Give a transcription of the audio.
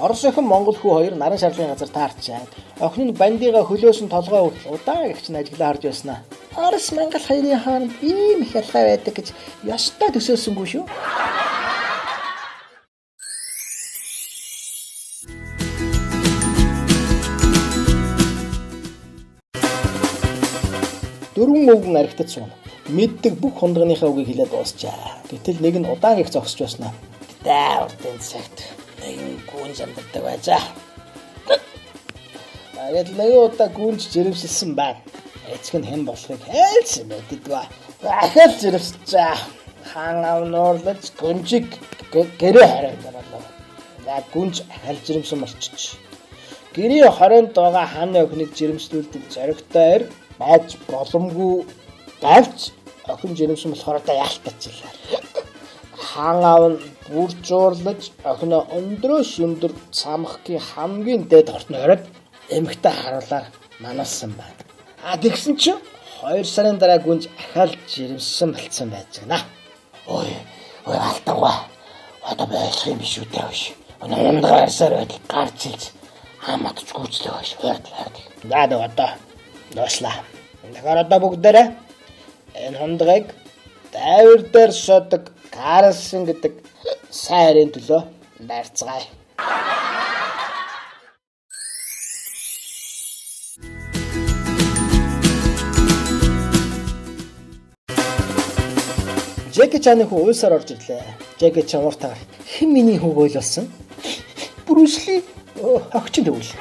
Орос охин Монгол хүү хоёр наран шарлагын газар таарчаад охин нь бандигаа хөлөөс нь толгой хүртэл удаан гихч нь ажиглаа харж байснаа. Орос Монгол хоёрын хооронд ийм их ялгаа байдаг гэж ёстой төсөөлсөнгүй шүү. Дөрвөн өвгөн архитад сууна. Мэддэг бүх хундганыхаа үгийг хэлээд дуусчаа. Гэтэл нэг нь удаан их зогсож байснаа. Даа урдын цагт нэгэн гүн замддаг байжаа. Баяд нэг удаа гүнж жирэмсэлсэн байна. Эцэг нь хэн болохыг хэлсэн мэддэггүй. Ахаал жирэмсчээ. Хаан аав нуурлаж гүнжиг гэрээ хараад байлаа. Яг гүнж ахаал жирэмсэн болчих. Гэрээ хороонд байгаа хааны охиныг жирэмслүүлдэг зоригтой байж боломгүй давч охин жирэмсэн болохоор та яалтачлаа. Хаан аав нь бүржуурлаж охиноо өндрөөс өндөр цамхгийн хамгийн дээд хортон ороод эмэгтэй харуулаар мануулсан байна. Тэгсэн чинь 2 сарын дараа гүнж ахаал жирэмсэн болцсон байж гэнэ. Ой алтагва. Одоо байх юм биш үү дээ. Ундгаар арсаар байтал гарч илж хамаатч гүйцлээ байж. Наад одоо доошлаа. Тэгэхээр одоо бүгдээрээ энэ хундгыг дайвар дээр шодог Карлсон гэдэг сайн харийн төлөө байрцгаая. Жеки Чаны хүү уйсаар орж ирлээ. Жеки Чан уртаар хэн миний хүүг ойлсон? Брюс Ли хогчин тэгвэл.